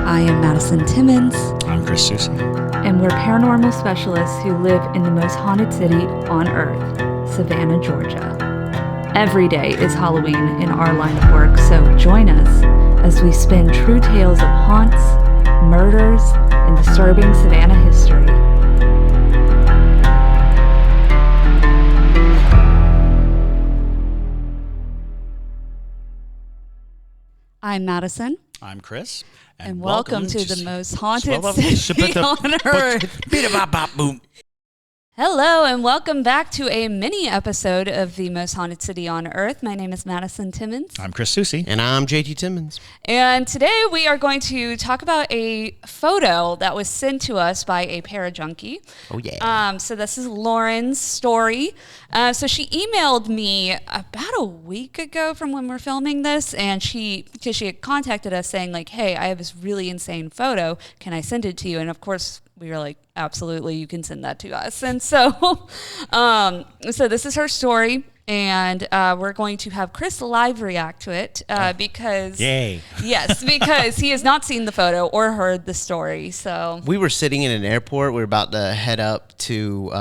I am Madison Timmons. I'm Chris Soucy. And we're paranormal specialists who live in the most haunted city on earth, Savannah, Georgia. Every day is Halloween in our line of work, so join us as we spin true tales of haunts, murders, and disturbing Savannah history. I'm Madison. I'm Chris. And welcome to the most haunted city on earth. Hello, and welcome back to a mini episode of the most haunted city on earth. My name is Madison Timmons. I'm Chris Soucy. And I'm JT Timmons. And today we are going to talk about a photo that was sent to us by a Parajunkie. Oh, yeah. So this is Lauren's story. So she emailed me about a week ago from when we're filming this, and because she had contacted us saying like, hey, I have this really insane photo. Can I send it to you? And of course, we were like, absolutely, you can send that to us. And so, so this is her story, and we're going to have Chris live react to it because, yay, yes, because he has not seen the photo or heard the story. So we were sitting in an airport. We were about to head up to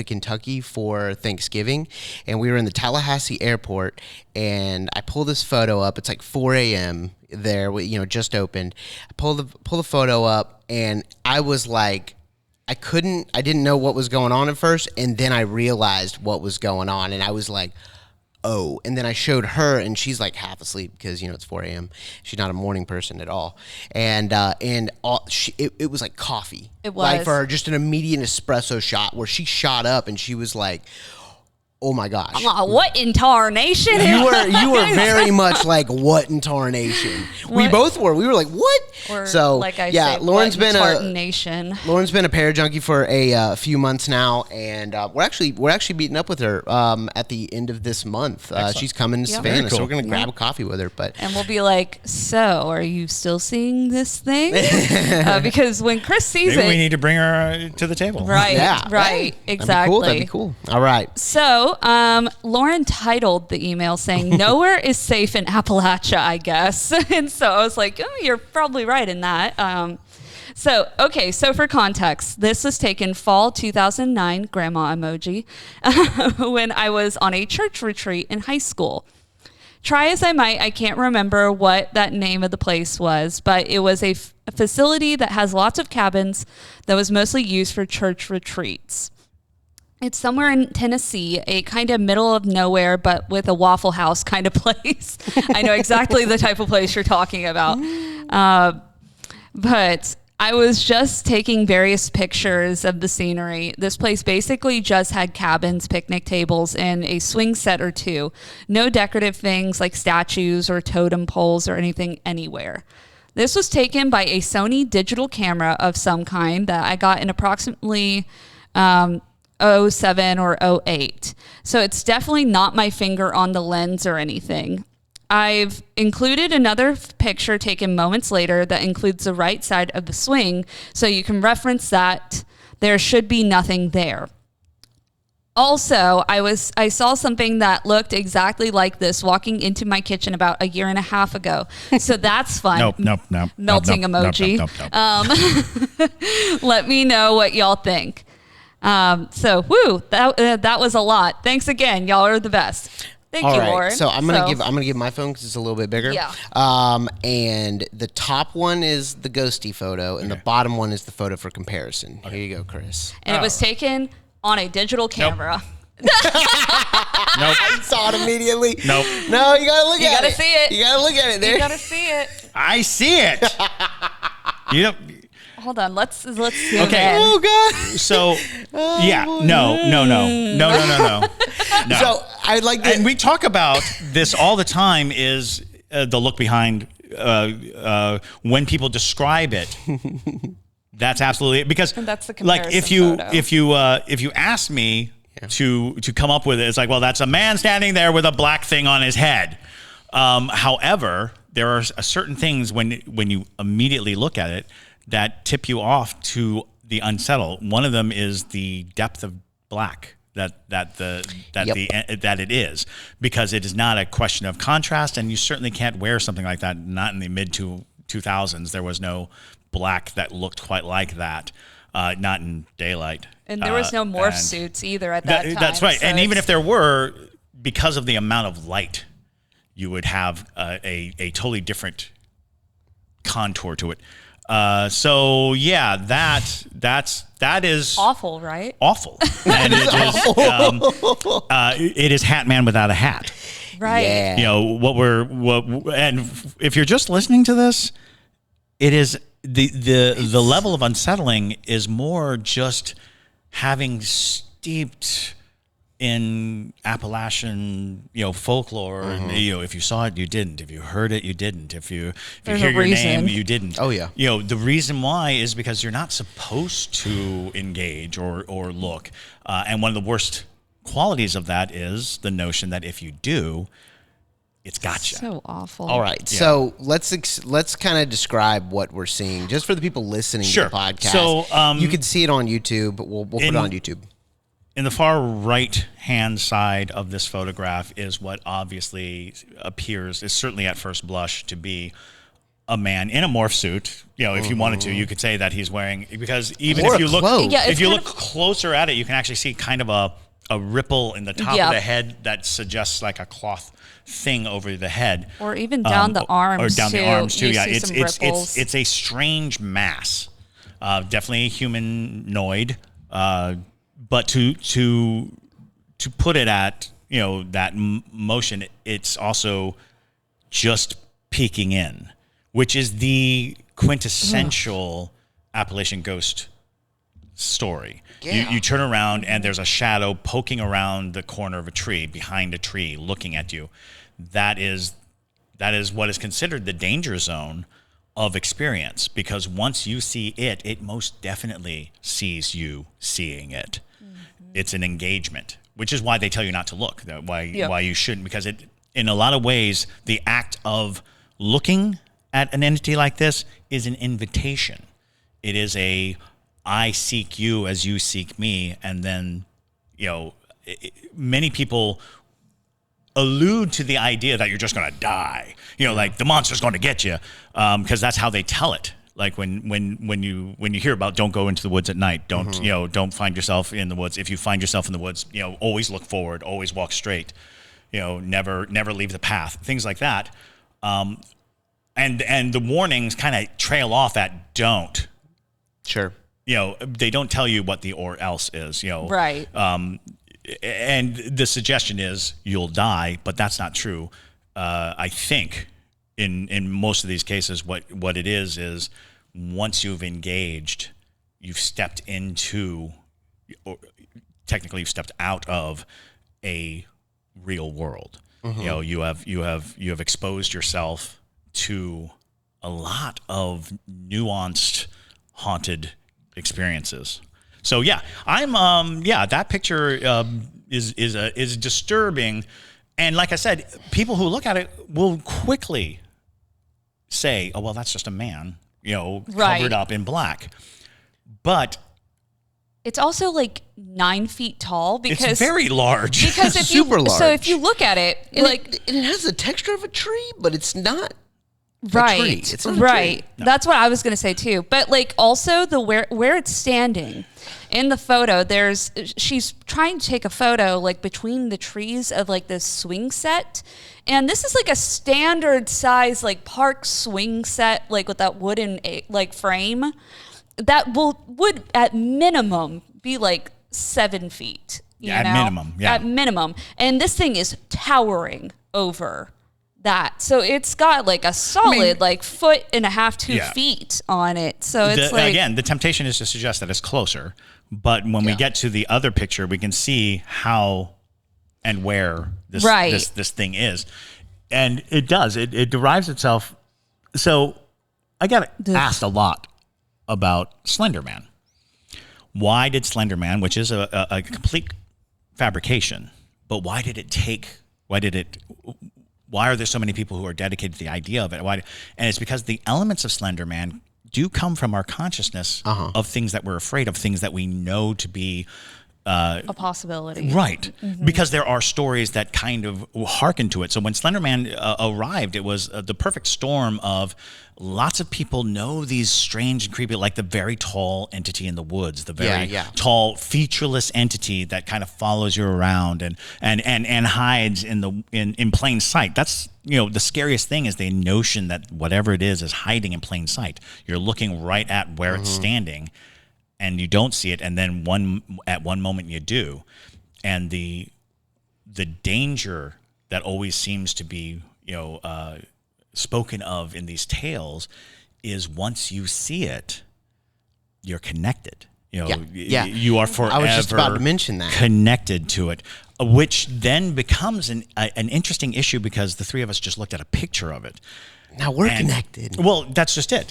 Kentucky for Thanksgiving, and we were in the Tallahassee airport, and I pull this photo up. It's like 4 a.m. there, just opened. I pull the photo up, and I was like, I didn't know what was going on at first, and then I realized what was going on, and I was like, oh. And then I showed her, and she's like half asleep because it's 4 a.m. She's not a morning person at all, and it was like coffee. It was like for her, just an immediate espresso shot where she shot up, and she was like, oh my gosh! What in tarnation? You were very much like, what in tarnation? We both were. We were like, what? Or so like I yeah, say, Lauren's what in been tarnation? Lauren's been a Parajunkie for a few months now, and we're actually meeting up with her at the end of this month. She's coming to Savannah, cool. so we're gonna grab a coffee with her. And we'll be like, so are you still seeing this thing? Because when Chris sees maybe it, we need to bring her to the table. Right, yeah, right, exactly. That'd be cool. All right. So, Lauren titled the email saying, "Nowhere is safe in Appalachia, I guess." And so I was like, oh, you're probably right in that. So for context, this was taken fall 2009, grandma emoji, when I was on a church retreat in high school. Try as I might, I can't remember what that name of the place was, but it was a facility that has lots of cabins that was mostly used for church retreats. It's somewhere in Tennessee, a kind of middle of nowhere, but with a Waffle House kind of place. I know exactly the type of place you're talking about. But I was just taking various pictures of the scenery. This place basically just had cabins, picnic tables, and a swing set or two. No decorative things like statues or totem poles or anything anywhere. This was taken by a Sony digital camera of some kind that I got in approximately 07 or 08. So it's definitely not my finger on the lens or anything. I've included another picture taken moments later that includes the right side of the swing, so you can reference that. There should be nothing there. Also, I saw something that looked exactly like this walking into my kitchen about a year and a half ago. So that's fun. Nope. Melting emoji. Let me know what y'all think. That was a lot. Thanks again. Y'all are the best. Thank you, Lauren. So I'm gonna give my phone because it's a little bit bigger. Yeah. And the top one is the ghosty photo, and the bottom one is the photo for comparison. Here you go, Chris. And it was taken on a digital camera. Nope. I saw it immediately. Nope. No, you gotta look at it. You gotta see it. You gotta look at it. There. You gotta see it. I see it. You know. Hold on, let's zoom Okay. in. Oh God. So, yeah, no. So I like that. And we talk about this all the time. Is the look behind when people describe it? That's absolutely because And that's the like comparison photo. if you ask me to come up with it, it's like, well, that's a man standing there with a black thing on his head. However, there are certain things when you immediately look at it that tip you off to the unsettled. One of them is the depth of black that it is, because it is not a question of contrast, and you certainly can't wear something like that not in the mid to 2000s. There was no black that looked quite like that, not in daylight. And there was no morph suits either at that time. That's right. So and even if there were, because of the amount of light, you would have a totally different contour to it. So yeah, that is awful, right? Awful. And it is Hat Man without a hat. Right. Yeah. You know, and if you're just listening to this, it is the level of unsettling is more just having steeped in Appalachian, folklore. And, if you saw it, you didn't. If you heard it, you didn't. If you hear your name, you didn't. Oh yeah. The reason why is because you're not supposed to engage or look. And one of the worst qualities of that is the notion that if you do, it's gotcha. So awful. All right, so let's kind of describe what we're seeing, just for the people listening to the podcast. So you can see it on YouTube. We'll put it on YouTube. In the far right-hand side of this photograph is what obviously appears, is certainly at first blush, to be a man in a morph suit. If you wanted to, you could say that he's wearing, because even if you look, if you look closer at it, you can actually see kind of a ripple in the top of the head that suggests like a cloth thing over the head, or even down the arms, or down the arms too. Yeah, it's a strange mass, definitely humanoid, but to put it at that motion, it's also just peeking in, which is the quintessential Appalachian ghost story. Yeah. You turn around and there's a shadow poking around the corner of a tree, behind a tree, looking at you. That is what is considered the danger zone of experience, because once you see it, it most definitely sees you seeing it. It's an engagement, which is why they tell you not to look, why you shouldn't, because it, in a lot of ways, the act of looking at an entity like this is an invitation. It is I seek you as you seek me, and then, many people allude to the idea that you're just going to die. Like the monster's going to get you, because that's how they tell it. Like when you hear about don't go into the woods at night, don't find yourself in the woods. If you find yourself in the woods, always look forward, always walk straight. Never leave the path. Things like that. And the warnings kind of trail off at don't. Sure. They don't tell you what the or else is, Right. And the suggestion is you'll die, but that's not true. I think in most of these cases, what it is once you've engaged, you've stepped into, or technically you've stepped out of a real world. You have exposed yourself to a lot of nuanced, haunted experiences. So yeah, that picture is disturbing, and like I said, people who look at it will quickly say, "Oh well, that's just a man, covered up in black." But it's also like 9 feet tall, because it's very large. Because if super large. So if you look at it, And it has the texture of a tree, but it's not. Right. A tree. It's not a right. tree. No. That's what I was going to say too. But like also the where it's standing in the photo, she's trying to take a photo like between the trees of like this swing set. And this is like a standard size like park swing set, like with that wooden like frame that would at minimum be like 7 feet. At minimum. Yeah. At minimum. And this thing is towering over that. So it's got like a solid like 1.5 to 2 feet on it. So it's like, again, the temptation is to suggest that it's closer, but when we get to the other picture, we can see how and where this thing is, and it does. It derives itself. So I got asked a lot about Slender Man. Why did Slender Man, which is a complete fabrication, but why did it take? Why are there so many people who are dedicated to the idea of it? And it's because the elements of Slender Man do come from our consciousness of things that we're afraid of, things that we know to be a possibility. Right. Because there are stories that kind of hearken to it. So when Slender Man arrived, it was the perfect storm of lots of people know these strange and creepy, like the very tall entity in the woods, the very tall, featureless entity that kind of follows you around and hides in plain sight. That's, the scariest thing is the notion that whatever it is hiding in plain sight. You're looking right at where it's standing, and you don't see it, and then at one moment you do, and the danger that always seems to be spoken of in these tales is once you see it, you're connected. You are forever. I was just about to mention that, connected to it, which then becomes an interesting issue because the three of us just looked at a picture of it. Now we're connected. Well, that's just it.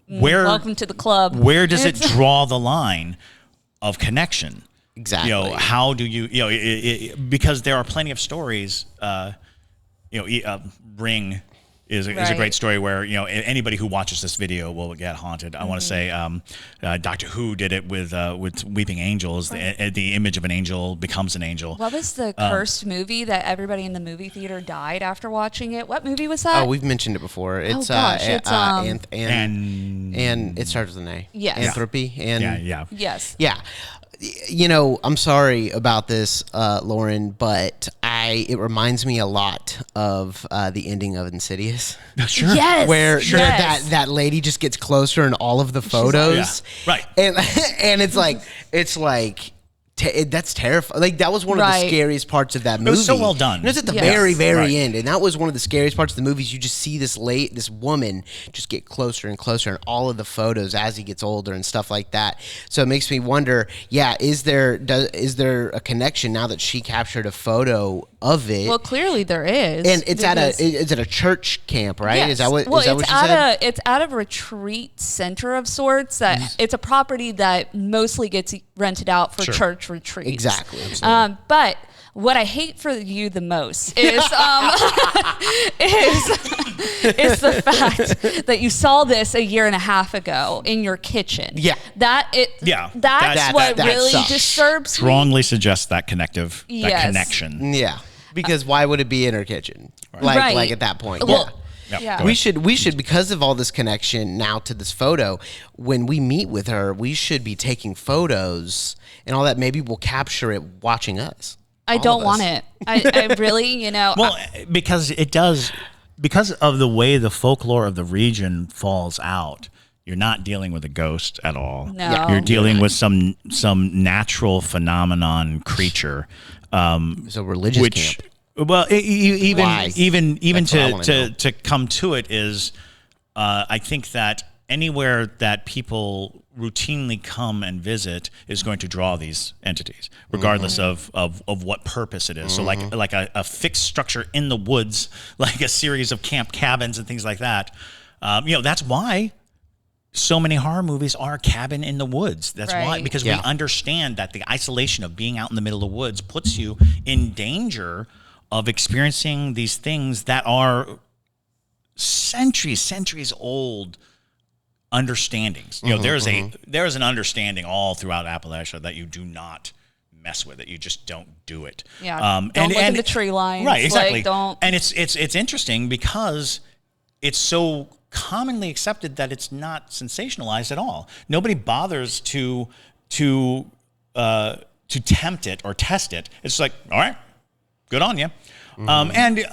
Welcome to the club. Where does it draw the line of connection? Exactly. How do you, because there are plenty of stories, Ring is a great story where, anybody who watches this video will get haunted. I want to say Doctor Who did it with Weeping Angels. The image of an angel becomes an angel. What was the cursed movie that everybody in the movie theater died after watching it? What movie was that? Oh, we've mentioned it before. It's and it starts with an A. Yes. Anthropy. And Yes. Yeah. I'm sorry about this, Lauren, but it reminds me a lot of the ending of Insidious. Sure. Yes. Where that lady just gets closer in all of the photos. Right. And it's like that's terrifying. Like, that was one of the scariest parts of that movie. It was so well done. It was at the very end, and that was one of the scariest parts of the movies. You just see this woman just get closer and closer in all of the photos as he gets older and stuff like that. So it makes me wonder, is there a connection now that she captured a photo of it? Well, clearly there is. And it's at a church camp, right? Yes. Is that what she said? It's at a retreat center of sorts. It's a property that mostly gets rented out for church retreats. Exactly. But what I hate for you the most is is the fact that you saw this a year and a half ago in your kitchen. Yeah. That's what really sucks. disturbs me. Strongly suggests that that connection. Yeah. Because why would it be in her kitchen? Right. Like at that point. Well, Yeah. We should, because of all this connection now to this photo, when we meet with her, we should be taking photos and all that. Maybe we'll capture it watching us. I don't want it. I really, Well, because it does, because of the way the folklore of the region falls out, you're not dealing with a ghost at all. No. You're dealing with some natural phenomenon creature. So religious camp. Well, even That's what I wanna know. to come to it is, I think that anywhere that people routinely come and visit is going to draw these entities, regardless of what purpose it is. So like a fixed structure in the woods, like a series of camp cabins and things like that. That's why so many horror movies are cabin in the woods. That's why, because we understand that the isolation of being out in the middle of the woods puts you in danger of experiencing these things that are centuries old understandings. There is an understanding all throughout Appalachia that you do not mess with it. You just don't do it. Yeah. Don't look in the tree lines. Right. Exactly. Like, don't. And it's interesting because it's so commonly accepted that it's not sensationalized at all. Nobody bothers to tempt it or test it. It's like, all right, good on you. And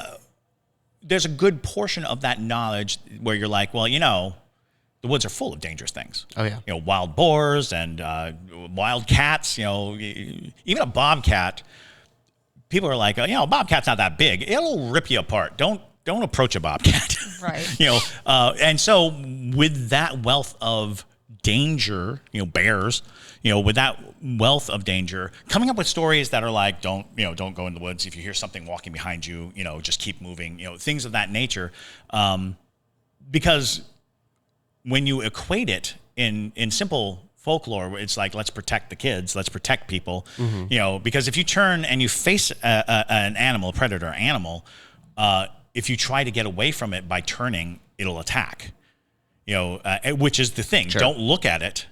there's a good portion of that knowledge where you're like, well, the woods are full of dangerous things. Oh, yeah. Wild boars and wild cats, even a bobcat. People are like, a bobcat's not that big. It'll rip you apart. Don't approach a bobcat. Right. And so with that wealth of danger, bears, with that wealth of danger, coming up with stories that are like, don't go in the woods. If you hear something walking behind you, just keep moving, things of that nature. Because when you equate it in simple folklore, it's like, let's protect the kids, let's protect people, because if you turn and you face an animal, a predator animal, if you try to get away from it by turning, it'll attack, which is the thing. Sure. Don't look at it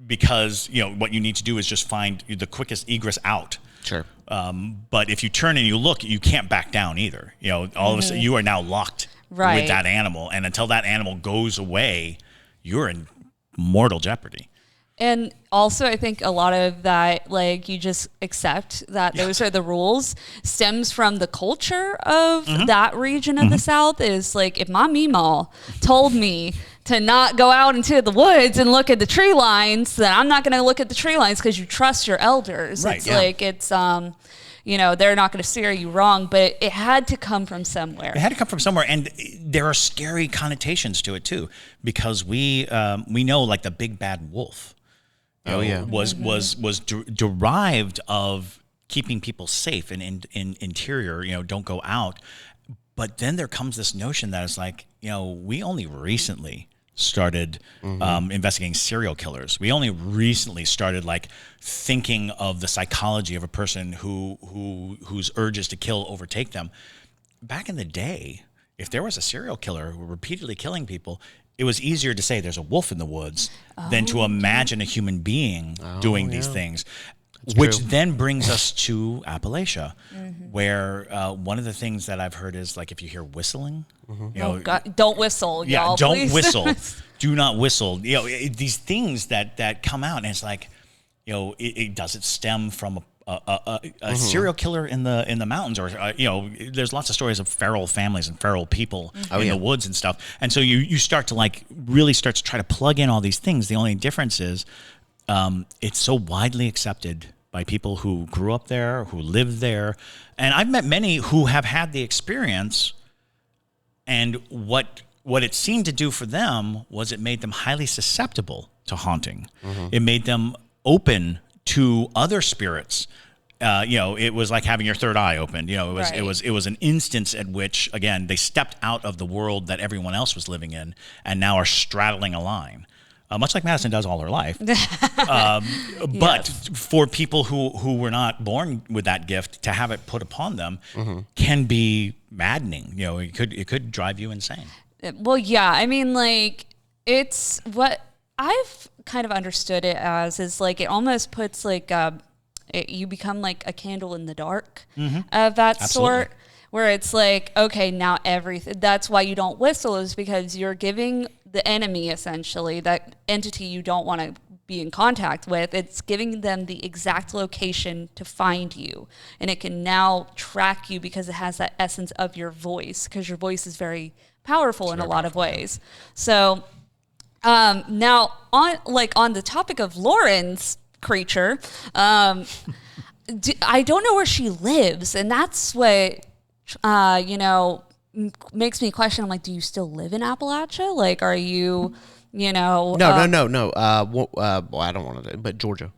because what you need to do is just find the quickest egress out. Sure. But if you turn and you look, you can't back down either. All of a sudden you are now locked with that animal, and until that animal goes away, you're in mortal jeopardy. And also, I think a lot of that, like, you just accept that those are the rules, stems from the culture of that region of the South. Is like, if my Meemaw told me to not go out into the woods and look at the tree lines, then I'm not going to look at the tree lines, because you trust your elders. Right, it's like, it's, they're not going to steer you wrong, but it had to come from somewhere. It had to come from somewhere, and there are scary connotations to it too, because we know, like, the big bad wolf. Was derived of keeping people safe and in interior, don't go out. But then there comes this notion that it's like, we only recently started investigating serial killers. We only recently started, like, thinking of the psychology of a person whose urges to kill overtake them. Back in the day, if there was a serial killer who were repeatedly killing people, it was easier to say there's a wolf in the woods than to imagine a human being doing these things. That's which true. Then brings us to Appalachia, where one of the things that I've heard is, like, if you hear whistling, God, don't whistle, y'all. Don't please. Whistle. Do not whistle. These things that come out, and it's like, it does it stem from a serial killer in the mountains, or there's lots of stories of feral families and feral people in the woods and stuff. And so you start to, like, really start to try to plug in all these things. The only difference is it's so widely accepted by people who grew up there, who lived there. And I've met many who have had the experience, and what it seemed to do for them was it made them highly susceptible to haunting. It made them open to other spirits. It was like having your third eye opened. It was an instance at which, again, they stepped out of the world that everyone else was living in, and now are straddling a line, much like Madison does all her life. But for people who were not born with that gift, to have it put upon them can be maddening. It could drive you insane. Well, yeah. I mean, like, it's what I've kind of understood it as is, like, it almost puts, like, you become like a candle in the dark of that sort, where it's like, okay, now everything. That's why you don't whistle, is because you're giving the enemy, essentially, that entity you don't want to be in contact with, it's giving them the exact location to find you. And it can now track you because it has that essence of your voice, because your voice is very powerful in a lot of ways. So now on the topic of Lauren's creature, I don't know where she lives, and that's what makes me question. I'm like, do you still live in Appalachia? Like, are you, No. I don't want to, but Georgia.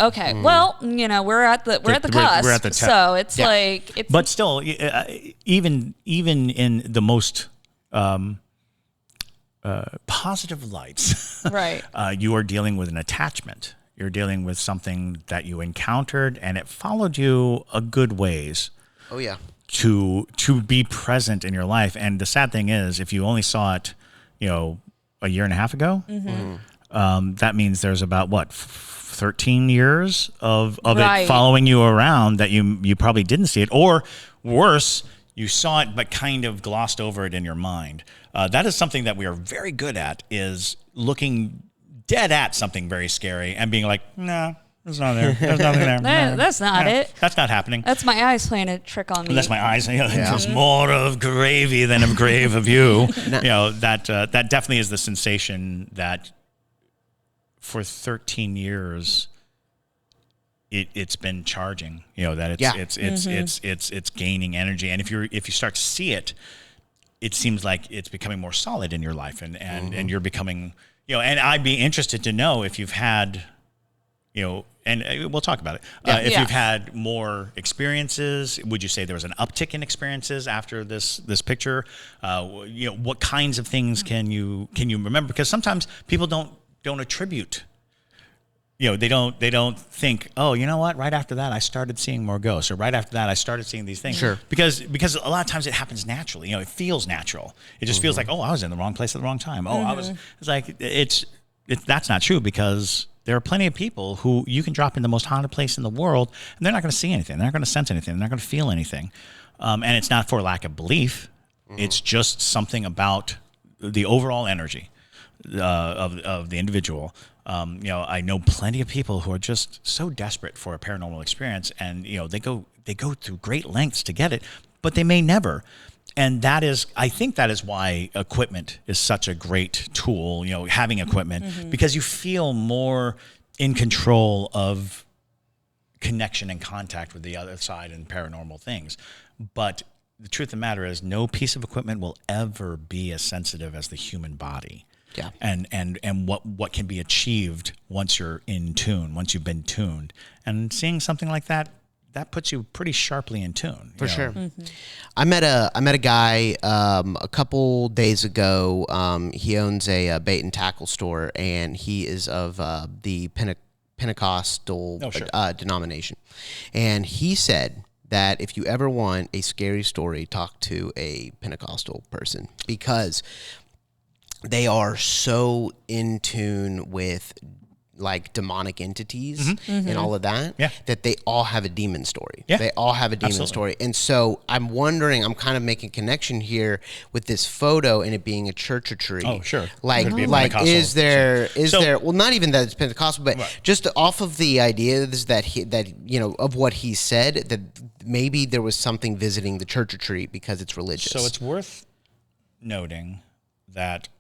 Okay. Well, we're at the cusp. We're at the so it's like, it's, but still, even in the most positive lights, right? You are dealing with an attachment. You're dealing with something that you encountered, and it followed you a good ways. Oh yeah. To be present in your life. And the sad thing is, if you only saw it, a year and a half ago, that means there's about 13 years of it following you around that you probably didn't see it, or worse, you saw it but kind of glossed over it in your mind. That is something that we are very good at, is looking dead at something very scary and being like, nah, there's nothing there. There's nothing there. That's not it. That's not happening. That's my eyes playing a trick on me. That's my eyes. There's more of gravy than of grave of you. That definitely is the sensation that for 13 years it's been charging. It's gaining energy, and if you start to see it, it seems like it's becoming more solid in your life, and you're becoming, and I'd be interested to know if you've had, and we'll talk about it. If you've had more experiences, would you say there was an uptick in experiences after this picture? What kinds of things can you remember? Because sometimes people don't attribute. They don't think, oh, you know what? Right after that, I started seeing more ghosts, or right after that, I started seeing these things. Sure. Because a lot of times it happens naturally. It feels natural. It just feels like, oh, I was in the wrong place at the wrong time. Oh, I was. It's like that's not true, because There are plenty of people who you can drop in the most haunted place in the world, and they're not going to see anything. They're not going to sense anything. They're not going to feel anything. And it's not for lack of belief. It's just something about the overall energy of the individual. I know plenty of people who are just so desperate for a paranormal experience, and they go through great lengths to get it, but they may never. And I think that is why equipment is such a great tool, having equipment, because you feel more in control of connection and contact with the other side and paranormal things. But the truth of the matter is, no piece of equipment will ever be as sensitive as the human body. Yeah. And what can be achieved once you're in tune, once you've been tuned. And seeing something like that puts you pretty sharply in tune. For sure. I met a guy a couple days ago. He owns a bait and tackle store, and he is of the Pentecostal denomination. And he said that if you ever want a scary story, talk to a Pentecostal person, because they are so in tune with like demonic entities and all of that, that they all have a demon story. Yeah. They all have a demon story. And so I'm kind of making a connection here with this photo and it being a church retreat. Oh, sure. Like is there, well, not even that it's Pentecostal, but just off of the ideas of what he said, that maybe there was something visiting the church retreat because it's religious. So it's worth noting that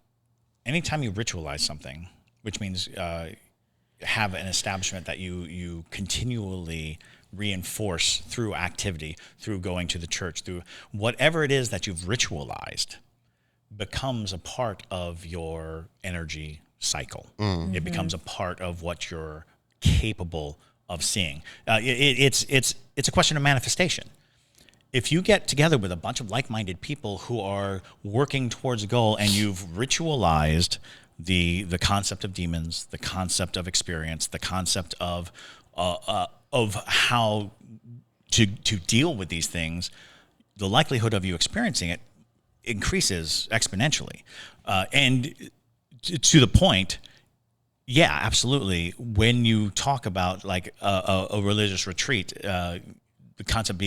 anytime you ritualize something, which means have an establishment that you continually reinforce through activity, through going to the church, through whatever it is that you've ritualized, becomes a part of your energy cycle. It becomes a part of what you're capable of seeing. It's a question of manifestation. If you get together with a bunch of like-minded people who are working towards a goal, and you've ritualized the concept of demons, the concept of experience, the concept of how to deal with these things, the likelihood of you experiencing it increases exponentially. And to the point, yeah, absolutely. When you talk about like a religious retreat, the concept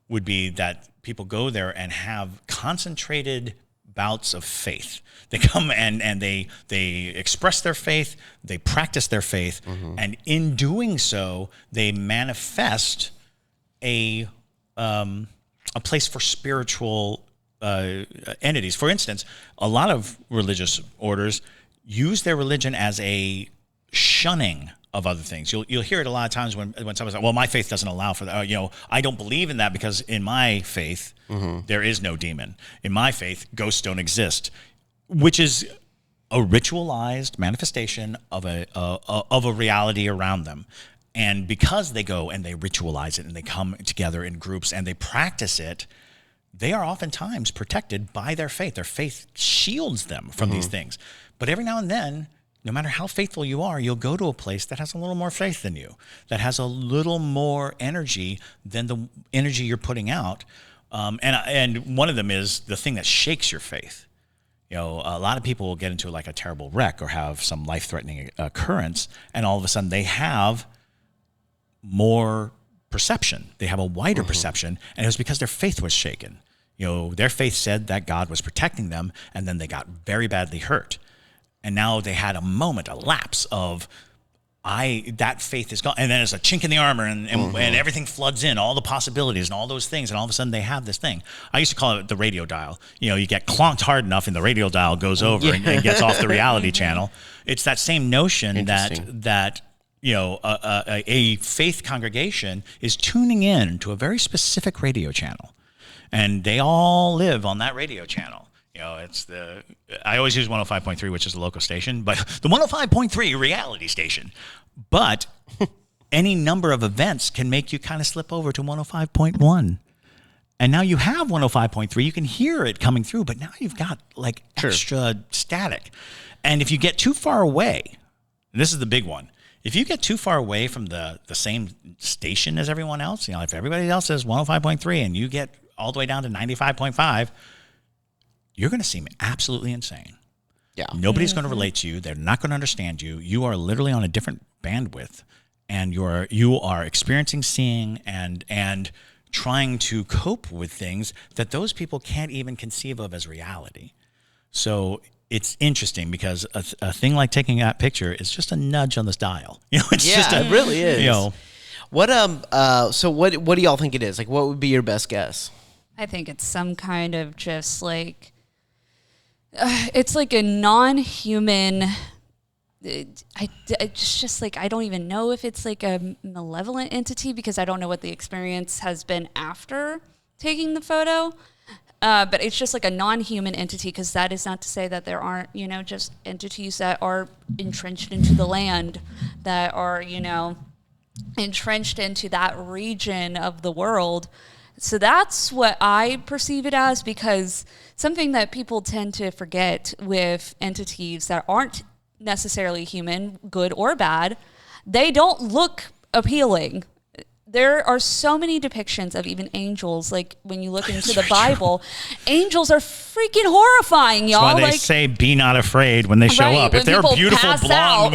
would be that people go there and have concentrated bouts of faith. They come and they express their faith, they practice their faith, and in doing so, they manifest a place for spiritual entities. For instance, a lot of religious orders use their religion as a shunning of other things. You'll hear it a lot of times when someone's like, well, my faith doesn't allow for that. I don't believe in that because in my faith, there is no demon. In my faith, ghosts don't exist, which is a ritualized manifestation of a reality around them. And because they go and they ritualize it and they come together in groups and they practice it, they are oftentimes protected by their faith. Their faith shields them from these things. But every now and then, no matter how faithful you are, you'll go to a place that has a little more faith than you, that has a little more energy than the energy you're putting out. And one of them is the thing that shakes your faith. A lot of people will get into like a terrible wreck or have some life-threatening occurrence, and all of a sudden they have more perception. They have a wider perception, and it was because their faith was shaken. Their faith said that God was protecting them, and then they got very badly hurt. And now they had a moment, a lapse of, that faith is gone. And then it's a chink in the armor and everything floods in, all the possibilities and all those things. And all of a sudden they have this thing. I used to call it the radio dial. You get clonked hard enough and the radio dial goes over and gets off the reality channel. It's that same notion that a faith congregation is tuning in to a very specific radio channel. And they all live on that radio channel. I always use 105.3, which is the local station, but the 105.3 reality station. But any number of events can make you kind of slip over to 105.1. And now you have 105.3. You can hear it coming through, but now you've got like extra static. And if you get too far away, and this is the big one, if you get too far away from the same station as everyone else, if everybody else says 105.3 and you get all the way down to 95.5, you're going to seem absolutely insane. Yeah. Nobody's going to relate to you. They're not going to understand you. You are literally on a different bandwidth, and you are experiencing, seeing, and trying to cope with things that those people can't even conceive of as reality. So it's interesting because a thing like taking that picture is just a nudge on this dial. It's just it really is. What so what do y'all think it is? Like, what would be your best guess? I think it's some kind of just like it's like a non-human. It's just like I don't even know if it's like a malevolent entity because I don't know what the experience has been after taking the photo. But it's just like a non-human entity, because that is not to say that there aren't, just entities that are entrenched into the land, that are, entrenched into that region of the world. So that's what I perceive it as, because something that people tend to forget with entities that aren't necessarily human, good or bad, they don't look appealing. There are so many depictions of even angels. Like when you look into the Bible, angels are freaking horrifying, y'all. That's why they say, "Be not afraid" when they show up. If they're beautiful blonde,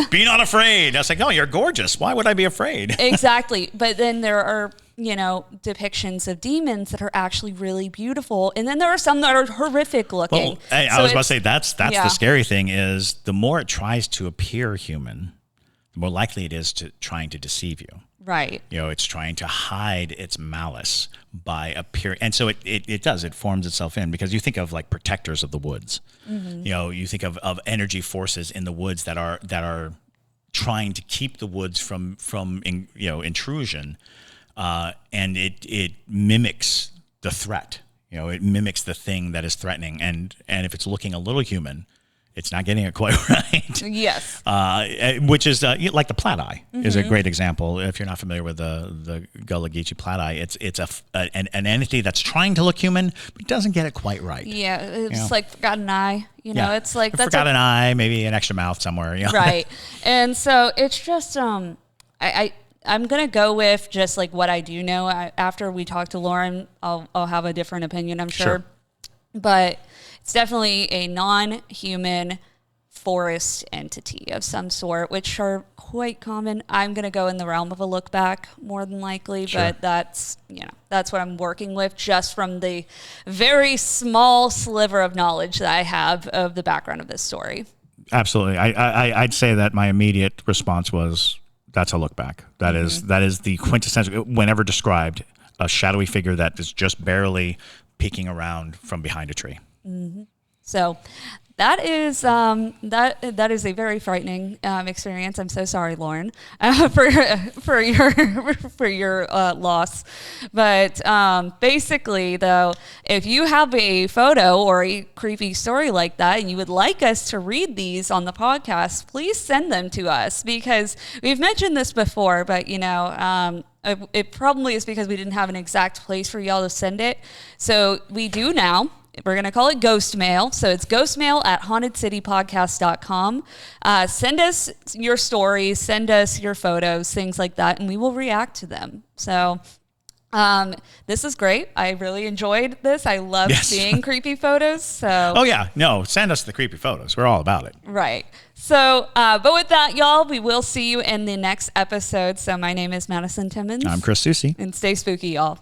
be not afraid. I was like, "No, you're gorgeous. Why would I be afraid?" Exactly. But then there are, depictions of demons that are actually really beautiful, and then there are some that are horrific looking. Well, I was about to say that's the scary thing is the more it tries to appear human, the more likely it is to trying to deceive you. Right. It's trying to hide its malice by appearing. And so it forms itself in, because you think of like protectors of the woods. Mm-hmm. You think of energy forces in the woods that are trying to keep the woods from intrusion. And it mimics the threat. It mimics the thing that is threatening. And if it's looking a little human, it's not getting it quite right. Yes. Which is like the Plaid Eye is a great example. If you're not familiar with the Gullah Geechee Plaid Eye, it's an entity that's trying to look human but doesn't get it quite right. Yeah, it's like forgotten eye. It's like that's forgotten eye, maybe an extra mouth somewhere. Right. And so it's just I'm gonna go with just like what I do know. After we talk to Lauren, I'll have a different opinion, I'm sure. But it's definitely a non-human forest entity of some sort, which are quite common. I'm going to go in the realm of a look back more than likely, but that's what I'm working with just from the very small sliver of knowledge that I have of the background of this story. Absolutely. I'd say that my immediate response was, that's a look back. That is the quintessential, whenever described, a shadowy figure that is just barely peeking around from behind a tree. Mm-hmm. So that is that is a very frightening experience. I'm so sorry, Lauren, for your loss. But basically, though, if you have a photo or a creepy story like that, and you would like us to read these on the podcast, please send them to us, because we've mentioned this before, but it probably is because we didn't have an exact place for y'all to send it. So we do now. We're going to call it ghost mail. So it's ghostmail@hauntedcitypodcast.com. Send us your stories, send us your photos, things like that, and we will react to them. So this is great. I really enjoyed this. I love seeing creepy photos. So send us the creepy photos. We're all about it. Right. So, but with that, y'all, we will see you in the next episode. So my name is Madison Timmons. I'm Chris Susi. And stay spooky, y'all.